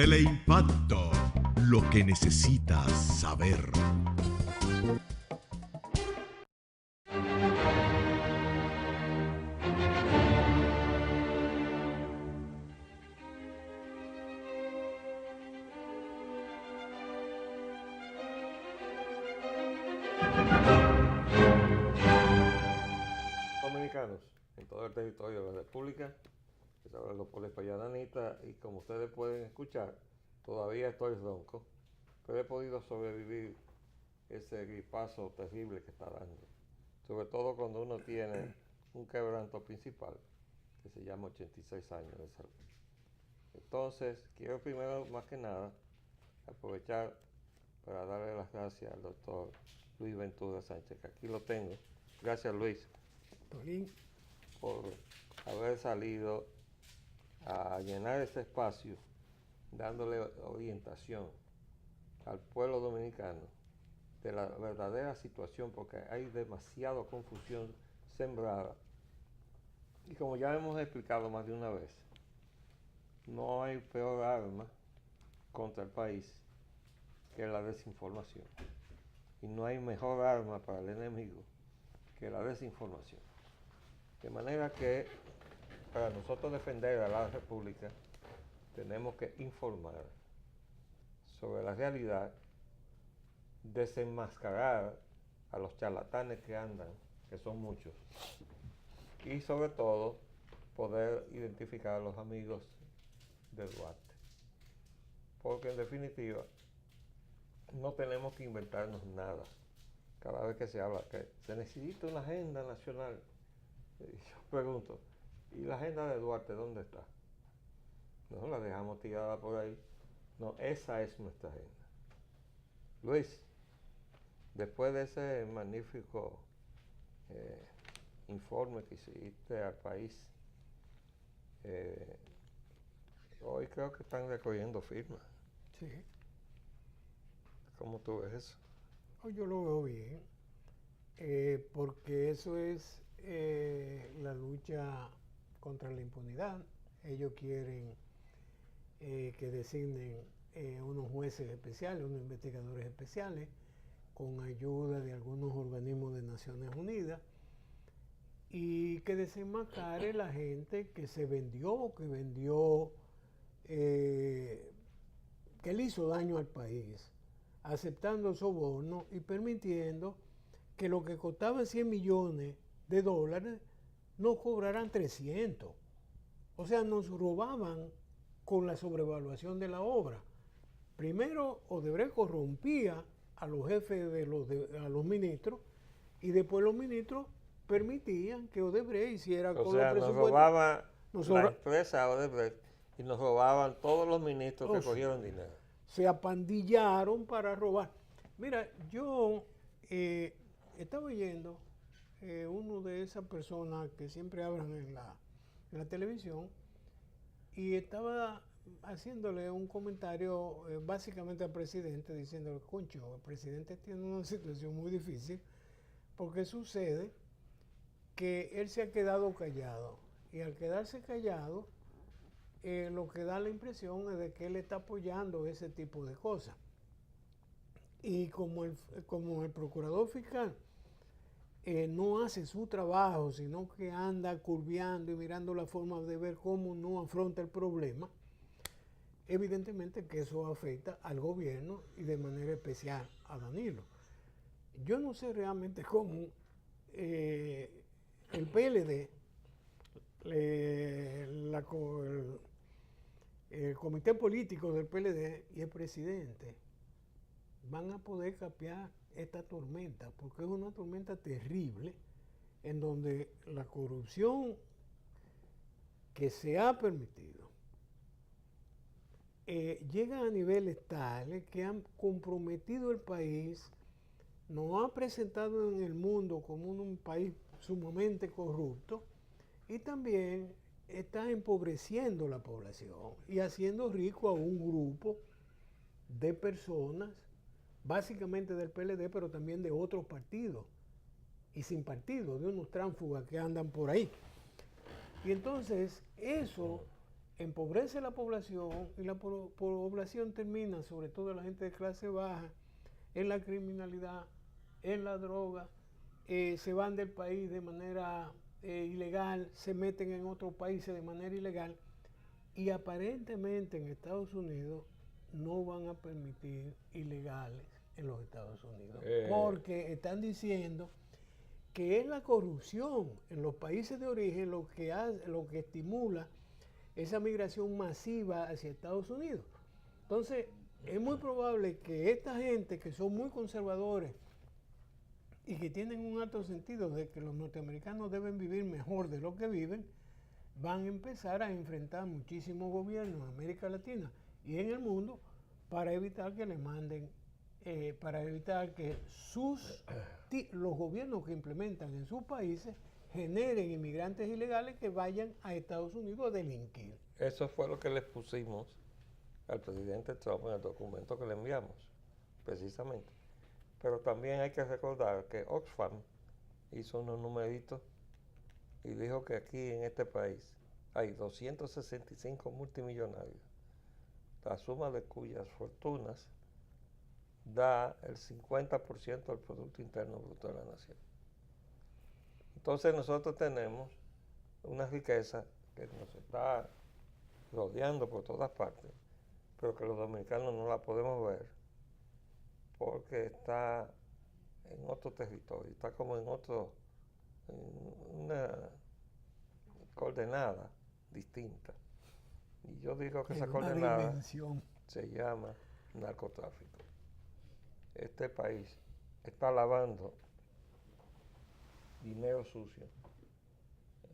Teleimpacto, lo que necesitas saber. Dominicanos en todo el territorio de la República, les habla Leopoldo Payadanita, y como ustedes pueden escuchar, todavía estoy ronco, pero he podido sobrevivir ese gripazo terrible que está dando, sobre todo cuando uno tiene un quebranto principal que se llama 86 años de salud. Entonces, quiero primero, más que nada, aprovechar para darle las gracias al doctor Luis Ventura Sánchez, que aquí lo tengo. Gracias, Luis, por haber salido a llenar ese espacio, dándole orientación al pueblo dominicano de la verdadera situación, porque hay demasiada confusión sembrada. Y como ya hemos explicado más de una vez, no hay peor arma contra el país que la desinformación. Y no hay mejor arma para el enemigo que la desinformación. De manera que para nosotros defender a la República tenemos que informar sobre la realidad, desenmascarar a los charlatanes que andan, que son muchos, y sobre todo poder identificar a los amigos de Duarte. Porque en definitiva no tenemos que inventarnos nada. Cada vez que se habla que se necesita una agenda nacional, yo pregunto, ¿y la agenda de Duarte dónde está? No la dejamos tirada por ahí. No, esa es nuestra agenda. Luis, después de ese magnífico informe que hiciste al país, hoy creo que están recogiendo firmas. Sí. ¿Cómo tú ves eso? Yo lo veo bien, porque eso es la lucha contra la impunidad. Ellos quieren que designen unos jueces especiales, unos investigadores especiales, con ayuda de algunos organismos de Naciones Unidas, y que desenmascare la gente que se vendió, que le hizo daño al país, aceptando sobornos y permitiendo que lo que costaba 100 millones de dólares nos cobraran 300. O sea, nos robaban con la sobrevaluación de la obra. Primero, Odebrecht corrompía a los jefes a los ministros, y después los ministros permitían que Odebrecht hiciera con los presupuestos. Nos robaba la empresa Odebrecht y nos robaban todos los ministros que cogieron dinero. Se apandillaron para robar. Mira, yo estaba oyendo uno de esas personas que siempre hablan en la televisión, y estaba haciéndole un comentario básicamente al presidente, diciéndole, concho, el presidente tiene una situación muy difícil, porque sucede que él se ha quedado callado, y al quedarse callado, lo que da la impresión es de que él está apoyando ese tipo de cosas. Y como el procurador fiscal no hace su trabajo, sino que anda curveando y mirando la forma de ver cómo no afronta el problema, evidentemente que eso afecta al gobierno y de manera especial a Danilo. Yo no sé realmente cómo el PLD, el comité político del PLD y el presidente van a poder capear esta tormenta, porque es una tormenta terrible, en donde la corrupción que se ha permitido llega a niveles tales que han comprometido el país, nos ha presentado en el mundo como un país sumamente corrupto, y también está empobreciendo la población y haciendo rico a un grupo de personas, básicamente del PLD, pero también de otros partidos y sin partido, de unos tránsfugas que andan por ahí. Y entonces eso empobrece la población y la población termina, sobre todo la gente de clase baja, en la criminalidad, en la droga, se van del país de manera ilegal, se meten en otros países de manera ilegal y aparentemente en Estados Unidos no van a permitir ilegales en los Estados Unidos, porque están diciendo que es la corrupción en los países de origen lo que estimula esa migración masiva hacia Estados Unidos. Entonces, es muy probable que esta gente que son muy conservadores y que tienen un alto sentido de que los norteamericanos deben vivir mejor de lo que viven, van a empezar a enfrentar muchísimos gobiernos en América Latina y en el mundo para evitar que le manden, para evitar que los gobiernos que implementan en sus países generen inmigrantes ilegales que vayan a Estados Unidos a delinquir. Eso fue lo que le pusimos al presidente Trump en el documento que le enviamos, precisamente. Pero también hay que recordar que Oxfam hizo unos numeritos y dijo que aquí en este país hay 265 multimillonarios, la suma de cuyas fortunas da el 50% del Producto Interno Bruto de la nación. Entonces nosotros tenemos una riqueza que nos está rodeando por todas partes, pero que los dominicanos no la podemos ver porque está en otro territorio, está como en una coordenada distinta. Y yo digo que esa coordenada se llama narcotráfico. Este país está lavando dinero sucio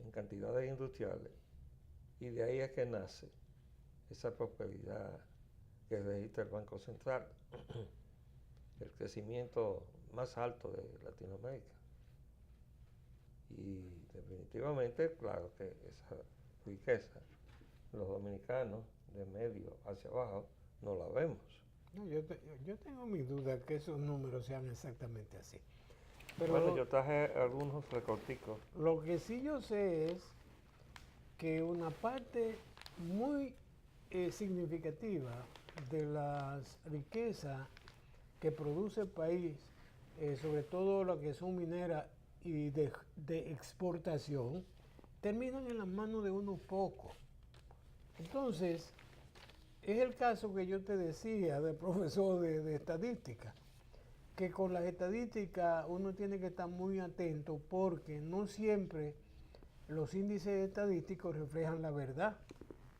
en cantidades industriales y de ahí es que nace esa prosperidad que registra el Banco Central, el crecimiento más alto de Latinoamérica. Y definitivamente, claro que esa riqueza, los dominicanos de medio hacia abajo, no la vemos. No, yo tengo mis dudas que esos números sean exactamente así. Pero bueno, yo traje algunos recorticos. Lo que sí yo sé es que una parte muy significativa de las riquezas que produce el país, sobre todo las que son mineras y de exportación, terminan en las manos de unos pocos. Entonces, es el caso que yo te decía del profesor de estadística, que con las estadísticas uno tiene que estar muy atento porque no siempre los índices estadísticos reflejan la verdad.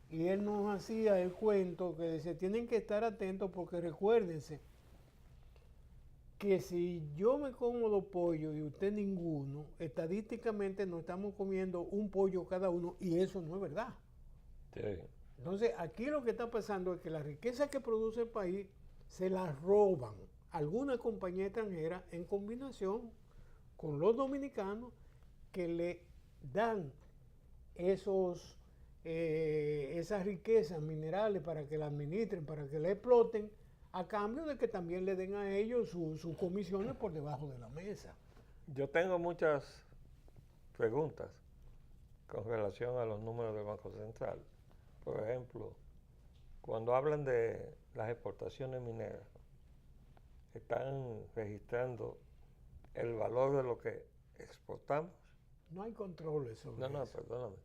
Y él nos hacía el cuento que decía, tienen que estar atentos porque recuérdense que si yo me como 2 pollos y usted ninguno, estadísticamente nos estamos comiendo un pollo cada uno y eso no es verdad. Sí. Entonces, aquí lo que está pasando es que la riqueza que produce el país se la roban alguna compañía extranjera en combinación con los dominicanos que le dan esas riquezas minerales para que las administren, para que la exploten, a cambio de que también le den a ellos sus comisiones por debajo de la mesa. Yo tengo muchas preguntas con relación a los números del Banco Central. Por ejemplo, cuando hablan de las exportaciones mineras, están registrando el valor de lo que exportamos. No hay controles sobre eso. No, perdóname.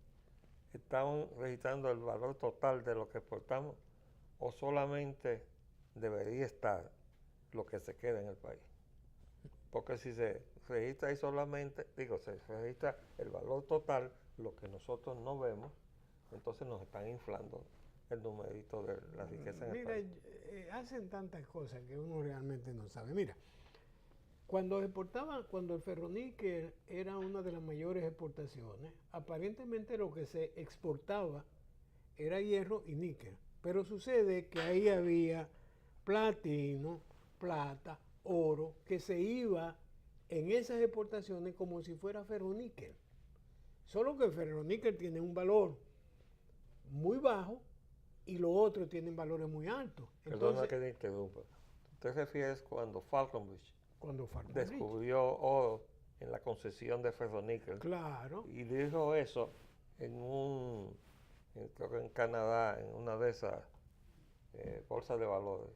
¿Están registrando el valor total de lo que exportamos o solamente debería estar lo que se queda en el país? Porque si se registra ahí solamente, se registra el valor total, lo que nosotros no vemos, entonces nos están inflando el numerito de la riqueza en el país. Mira, hacen tantas cosas que uno realmente no sabe. Mira, cuando el ferroníquel era una de las mayores exportaciones, aparentemente lo que se exportaba era hierro y níquel. Pero sucede que ahí había platino, plata, oro, que se iba en esas exportaciones como si fuera ferroníquel. Solo que el ferroníquel tiene un valor muy bajo y los otros tienen valores muy altos. Perdona que te interrumpa. ¿Te refieres cuando Falconbridge descubrió oro en la concesión de ferroníquel? Claro. Y dijo eso en un creo que en Canadá, en una de esas bolsas de valores,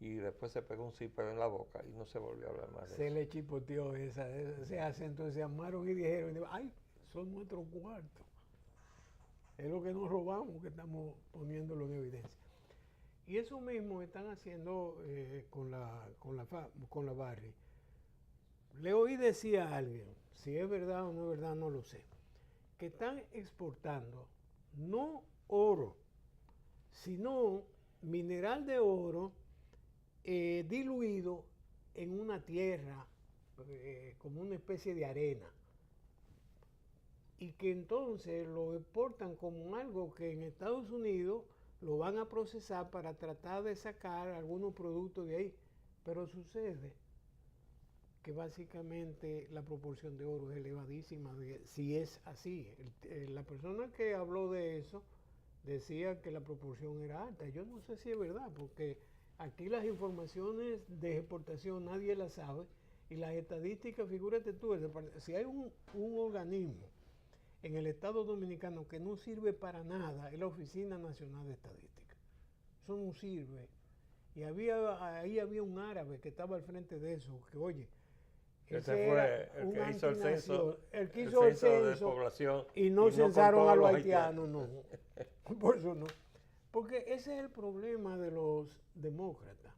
y después se pegó un zipper en la boca y no se volvió a hablar más de Se eso. le chipoteó ese acento, entusiasmaron y dijeron, ay, son nuestros cuartos. Es lo que nos robamos que estamos poniéndolo en evidencia. Y eso mismo están haciendo con la Barry. Le oí decir a alguien, si es verdad o no es verdad, no lo sé, que están exportando no oro, sino mineral de oro diluido en una tierra, como una especie de arena. Y que entonces lo exportan como algo que en Estados Unidos lo van a procesar para tratar de sacar algunos productos de ahí. Pero sucede que básicamente la proporción de oro es elevadísima, si es así. La persona que habló de eso decía que la proporción era alta. Yo no sé si es verdad, porque aquí las informaciones de exportación nadie las sabe, y las estadísticas, figúrate tú, si hay un organismo en el Estado Dominicano que no sirve para nada, es la Oficina Nacional de Estadística. Eso no sirve. Y ahí había un árabe que estaba al frente de eso, que oye, ese fue el que hizo el censo, el que hizo el censo de población y no censaron a los haitianos, haitianos. no. Por eso no. Porque ese es el problema de los demócratas.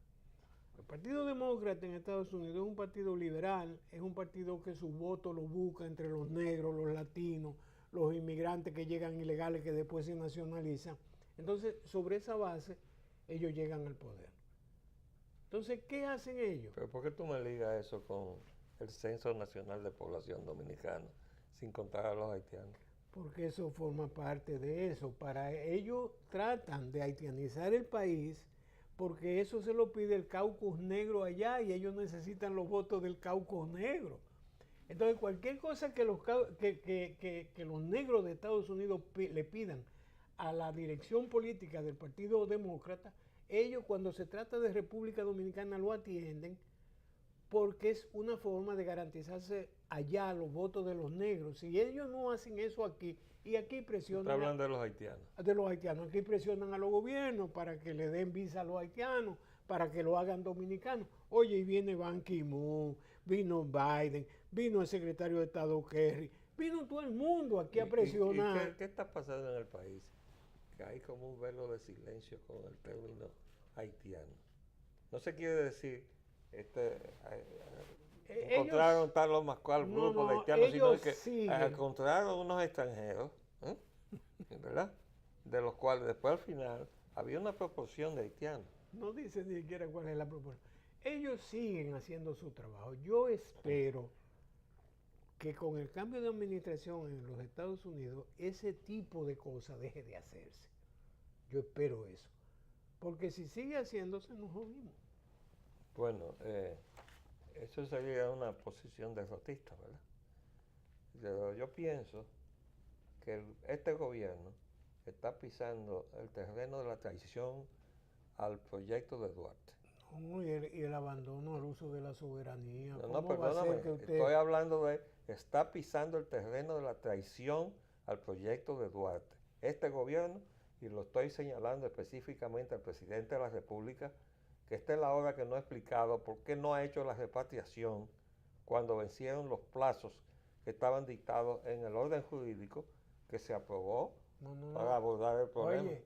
El Partido Demócrata en Estados Unidos es un partido liberal, es un partido que su voto lo busca entre los negros, los latinos, los inmigrantes que llegan ilegales que después se nacionalizan. Entonces, sobre esa base, ellos llegan al poder. Entonces, ¿qué hacen ellos? Pero ¿por qué tú me ligas eso con el Censo Nacional de Población Dominicana, sin contar a los haitianos? Porque eso forma parte de eso. Para ellos tratan de haitianizar el país, porque eso se lo pide el caucus negro allá y ellos necesitan los votos del caucus negro. Entonces, cualquier cosa que los negros de Estados Unidos le pidan a la dirección política del Partido Demócrata, ellos cuando se trata de República Dominicana lo atienden, porque es una forma de garantizarse allá los votos de los negros. Si ellos no hacen eso aquí, y aquí presionan... Está hablando de los haitianos. De los haitianos. Aquí presionan a los gobiernos para que le den visa a los haitianos, para que lo hagan dominicanos. Oye, y viene Ban Ki-moon, vino Biden, vino el secretario de Estado Kerry, vino todo el mundo aquí a presionar. ¿Y qué está pasando en el país? Que hay como un velo de silencio con el término haitiano. No se quiere decir... encontraron tal o más cual grupo de haitianos, sino que encontraron unos extranjeros, ¿verdad? De los cuales después al final había una proporción de haitianos. No dice ni siquiera cuál es la proporción. Ellos siguen haciendo su trabajo. Yo espero que con el cambio de administración en los Estados Unidos, ese tipo de cosas deje de hacerse. Yo espero eso. Porque si sigue haciéndose, nos jodimos. Bueno, eso sería una posición derrotista, ¿verdad? Pero yo pienso que este gobierno está pisando el terreno de la traición al proyecto de Duarte. No, y el abandono al uso de la soberanía. No, perdóname, estoy hablando de, está pisando el terreno de la traición al proyecto de Duarte. Este gobierno, y lo estoy señalando específicamente al presidente de la República, que esta es la hora que no ha explicado por qué no ha hecho la repatriación cuando vencieron los plazos que estaban dictados en el orden jurídico que se aprobó para abordar el problema. Oye,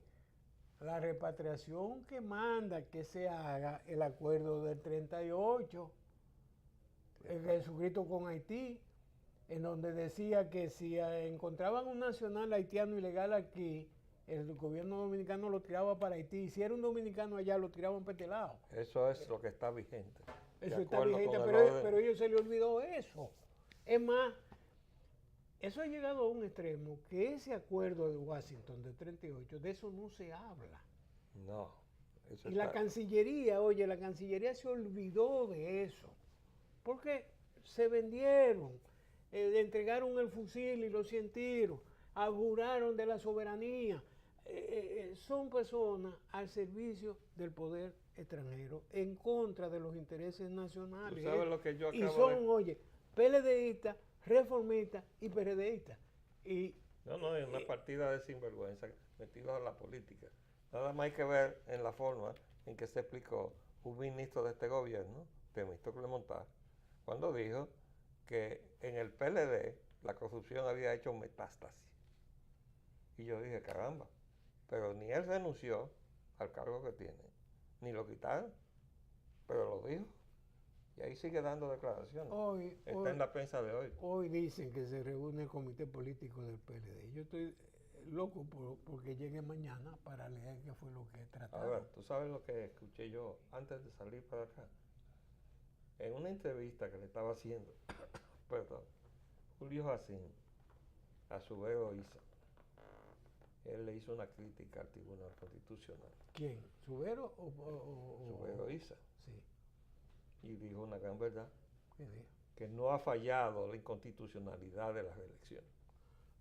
la repatriación que manda que se haga el acuerdo del 38, el suscrito con Haití, en donde decía que si encontraban un nacional haitiano ilegal aquí, el gobierno dominicano lo tiraba para Haití. Si era un dominicano allá, lo tiraban para este lado. Eso es lo que está vigente. Eso está vigente, pero a ellos se le olvidó eso. Es más, eso ha llegado a un extremo que ese acuerdo de Washington del 38, de eso no se habla. No. Eso y la Cancillería, oye, la Cancillería se olvidó de eso. Porque se vendieron, entregaron el fusil y los 100 tiros, abjuraron de la soberanía. Son personas al servicio del poder extranjero, en contra de los intereses nacionales. ¿Tú sabes lo que yo acabo y son, oye, PLDistas, reformistas y PRDistas. No, es una partida de sinvergüenza. metidos en la política. Nada más hay que ver en la forma en que se explicó un ministro de este gobierno, Temístocles Montá, cuando dijo que en el PLD la corrupción había hecho metástasis. Y yo dije, caramba, pero ni él renunció al cargo que tiene, ni lo quitaron, pero lo dijo. Y ahí sigue dando declaraciones. Está en la prensa de hoy. Hoy dicen que se reúne el comité político del PLD. Yo estoy loco porque llegue mañana para leer qué fue lo que trataron. A ver, ¿tú sabes lo que escuché yo antes de salir para acá? En una entrevista que le estaba haciendo, perdón, Julio Jacín, a Subero Isa, él le hizo una crítica al Tribunal Constitucional. ¿Quién? ¿Subero o Subero Isa. Sí. Y dijo una gran verdad. ¿Qué dijo? Que no ha fallado la inconstitucionalidad de las elecciones.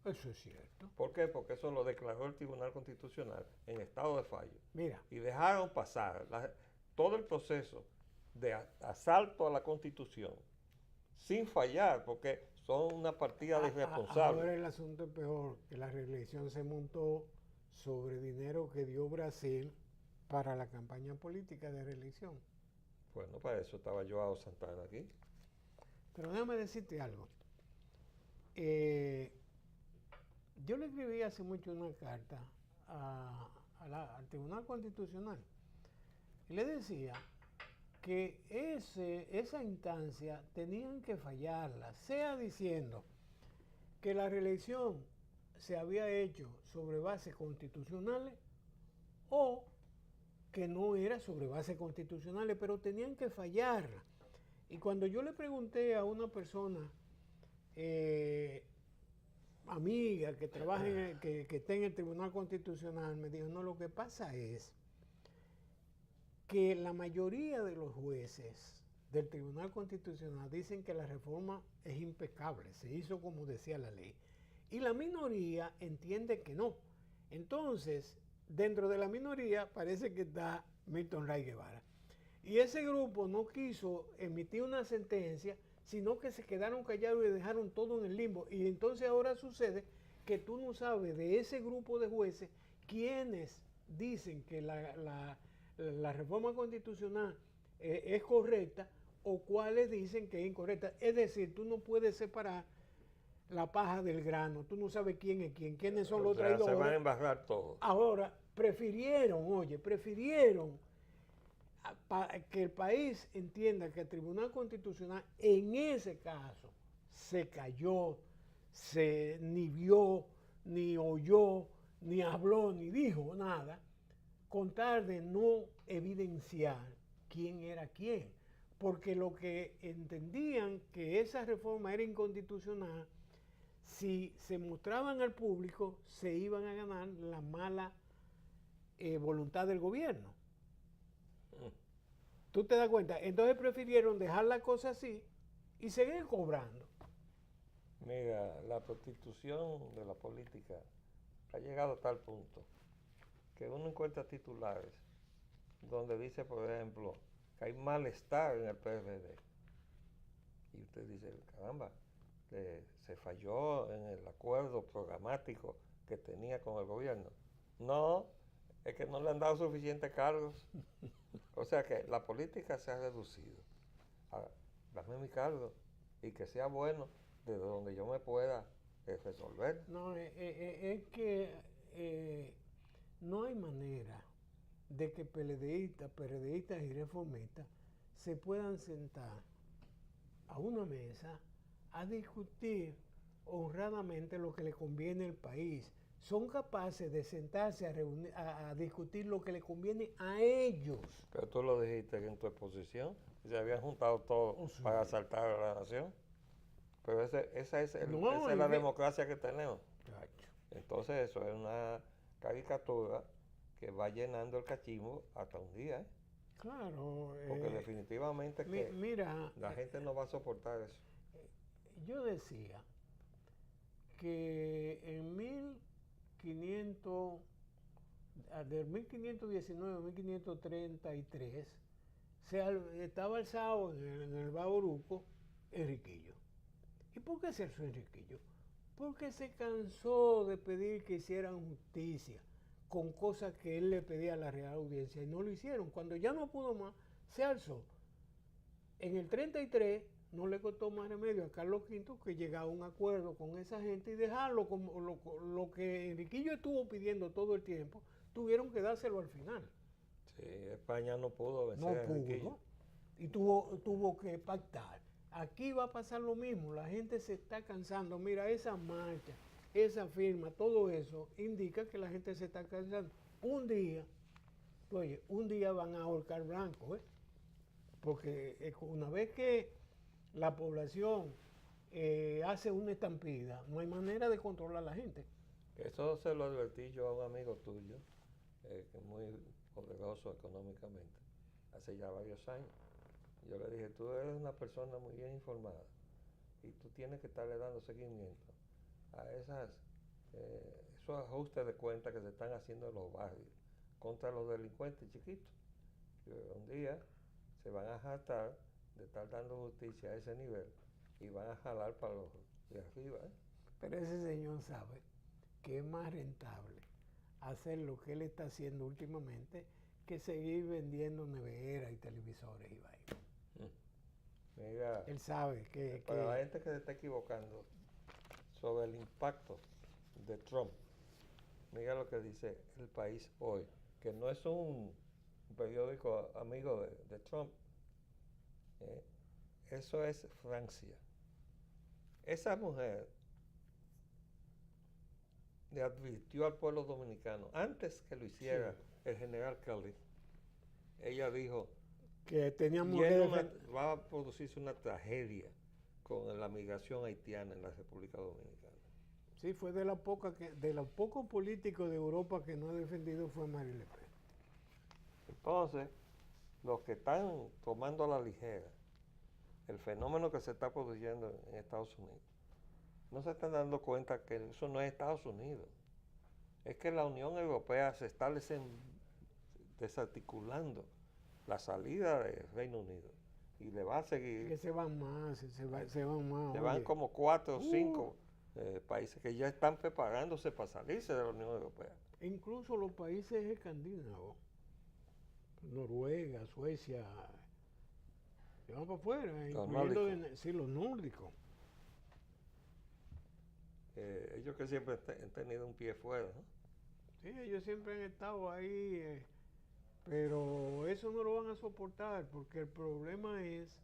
Eso es cierto. ¿Por qué? Porque eso lo declaró el Tribunal Constitucional en estado de fallo. Mira. Y dejaron pasar todo el proceso de asalto a la Constitución sin fallar, porque son una partida de irresponsables. Ahora el asunto es peor, que la reelección se montó sobre dinero que dio Brasil para la campaña política de reelección. Bueno, para eso estaba Joao Santana aquí. Pero déjame decirte algo. Yo le escribí hace mucho una carta al Tribunal Constitucional y le decía que esa instancia tenían que fallarla, sea diciendo que la reelección se había hecho sobre bases constitucionales o que no era sobre bases constitucionales, pero tenían que fallarla. Y cuando yo le pregunté a una persona amiga que trabaja que está en el Tribunal Constitucional, me dijo, no, lo que pasa es que la mayoría de los jueces del Tribunal Constitucional dicen que la reforma es impecable, se hizo como decía la ley. Y la minoría entiende que no. Entonces, dentro de la minoría parece que está Milton Ray Guevara. Y ese grupo no quiso emitir una sentencia, sino que se quedaron callados y dejaron todo en el limbo. Y entonces ahora sucede que tú no sabes de ese grupo de jueces quiénes dicen que la reforma constitucional es correcta o cuáles dicen que es incorrecta. Es decir, tú no puedes separar la paja del grano. Tú no sabes quién es quién, quiénes son los traidores. Se van a embarrar todos. Ahora, prefirieron que el país entienda que el Tribunal Constitucional en ese caso se cayó, ni vio, ni oyó, ni habló, ni dijo nada, con tal de no evidenciar quién era quién. Porque lo que entendían que esa reforma era inconstitucional, si se mostraban al público, se iban a ganar la mala voluntad del gobierno. ¿Tú te das cuenta? Entonces prefirieron dejar la cosa así y seguir cobrando. Mira, la prostitución de la política ha llegado a tal punto que uno encuentra titulares donde dice, por ejemplo, que hay malestar en el PRD. Y usted dice, caramba, se falló en el acuerdo programático que tenía con el gobierno. No, es que no le han dado suficientes cargos. O sea que la política se ha reducido. Ahora, dame mi cargo y que sea bueno desde donde yo me pueda resolver. No, es que no hay manera de que PRDistas y reformistas se puedan sentar a una mesa a discutir honradamente lo que le conviene al país. Son capaces de sentarse a discutir lo que le conviene a ellos. Pero tú lo dijiste en tu exposición, se habían juntado todos para asaltar a la nación. Pero esa es la democracia que tenemos. Entonces eso es una caricatura que va llenando el cachimbo hasta un día. Claro. Porque definitivamente la gente no va a soportar eso. Yo decía que del 1519 a 1533 estaba alzado en el Bauruco Enriquillo. ¿Y por qué se alzó Enriquillo? Porque se cansó de pedir que hicieran justicia. con cosas que él le pedía a la Real Audiencia y no lo hicieron. Cuando ya no pudo más, se alzó. En el 33 no le costó más remedio a Carlos V que llegara a un acuerdo con esa gente y dejarlo como lo que Enriquillo estuvo pidiendo todo el tiempo, tuvieron que dárselo al final. Sí, España no pudo vencer No a Enriquillo. pudo. Y tuvo que pactar. Aquí va a pasar lo mismo, la gente se está cansando. Mira, esa marcha, esa firma, todo eso indica que la gente se está cansando. Un día van a ahorcar blanco, ¿eh? Porque una vez que la población hace una estampida, no hay manera de controlar a la gente. Eso se lo advertí yo a un amigo tuyo, que es muy poderoso económicamente, hace ya varios años. Yo le dije, tú eres una persona muy bien informada y tú tienes que estarle dando seguimiento a esos ajustes de cuentas que se están haciendo en los barrios contra los delincuentes chiquitos. Un día se van a jactar de estar dando justicia a ese nivel y van a jalar para los de arriba. Pero ese señor sabe que es más rentable hacer lo que él está haciendo últimamente que seguir vendiendo neveras y televisores y vainas. Mira, Él sabe que... para la gente que se está equivocando sobre el impacto de Trump, mira lo que dice El País hoy, que no es un periódico amigo de Trump, eso es Francia. Esa mujer le advirtió al pueblo dominicano, antes que lo hiciera el general Kelly, ella dijo que teníamos va a producirse una tragedia con la migración haitiana en la República Dominicana. Sí, fue de los pocos políticos de Europa que no ha defendido fue Marine Le Pen. Entonces, los que están tomando a la ligera el fenómeno que se está produciendo en Estados Unidos, no se están dando cuenta que eso no es Estados Unidos. Es que la Unión Europea se está desarticulando la salida del Reino Unido y le va a seguir. Que se van más, se van más. Se van como 4 o 5 países que ya están preparándose para salirse de la Unión Europea. Incluso los países escandinavos, Noruega, Suecia, se van para afuera, incluyendo los nórdicos. Ellos que siempre han tenido un pie fuera, ¿no? Sí, ellos siempre han estado ahí, pero eso no lo van a soportar porque el problema es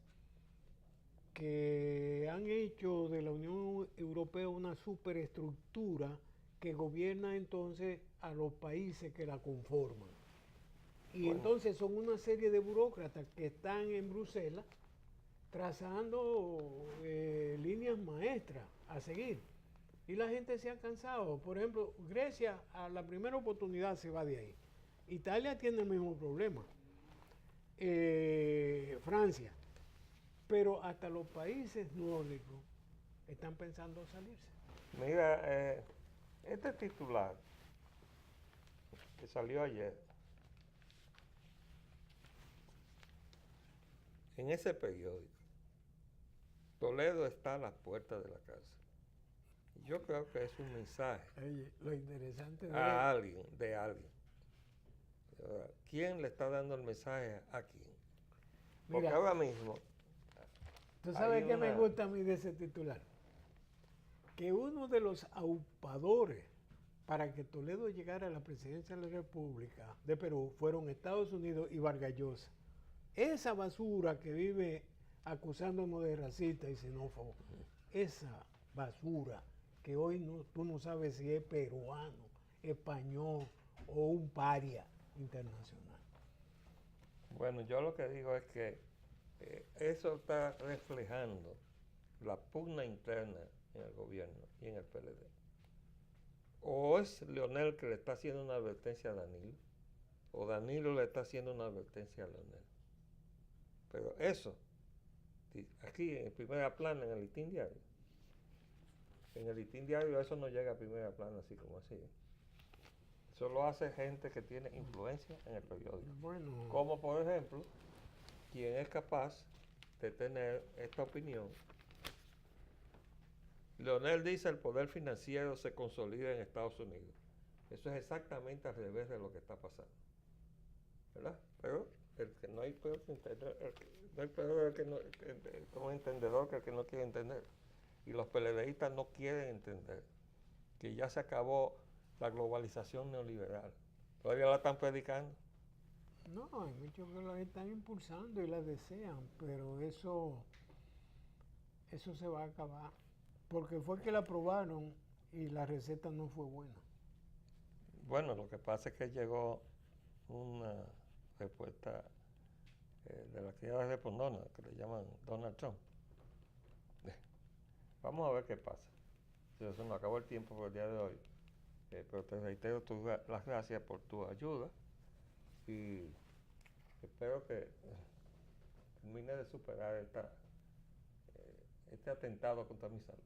que han hecho de la Unión Europea una superestructura que gobierna entonces a los países que la conforman. Y entonces son una serie de burócratas que están en Bruselas trazando líneas maestras a seguir. Y la gente se ha cansado. Por ejemplo, Grecia a la primera oportunidad se va de ahí. Italia tiene el mismo problema. Francia. Pero hasta los países nórdicos están pensando salirse. Mira, este titular que salió ayer, en ese periódico, Toledo está a las puertas de la cárcel. Yo creo que es un mensaje Lo interesante de alguien. ¿Quién le está dando el mensaje a quién? Porque mira, ahora mismo... ¿Tú sabes qué me gusta a mí de ese titular? Que uno de los aupadores para que Toledo llegara a la presidencia de la República de Perú fueron Estados Unidos y Vargas Llosa. Esa basura que vive acusándonos de racista y xenófobo, esa basura que hoy tú no sabes si es peruano, español o un paria internacional. Bueno, yo lo que digo es que eso está reflejando la pugna interna en el gobierno y en el PLD. O es Leonel que le está haciendo una advertencia a Danilo, o Danilo le está haciendo una advertencia a Leonel. Pero eso, aquí en primera plana, en el Listín Diario, eso no llega a primera plana así como así. Eso lo hace gente que tiene influencia en el periódico. Bueno, Como por ejemplo, quien es capaz de tener esta opinión. Leonel dice el poder financiero se consolida en Estados Unidos. Eso es exactamente al revés de lo que está pasando, ¿verdad? Pero el que no hay peor que entender, no hay peor que no, como entendedor que el que no quiere entender. Y los PLDistas no quieren entender que ya se acabó la globalización neoliberal. Todavía la están predicando. No, hay muchos que la están impulsando y la desean, pero eso se va a acabar. Porque fue que la aprobaron y la receta no fue buena. Bueno, lo que pasa es que llegó una respuesta de la criada respondona, que le llaman Donald Trump. Vamos a ver qué pasa. Se nos acabó el tiempo por el día de hoy. Pero te reitero las gracias por tu ayuda y espero que termine de superar este atentado contra mi salud.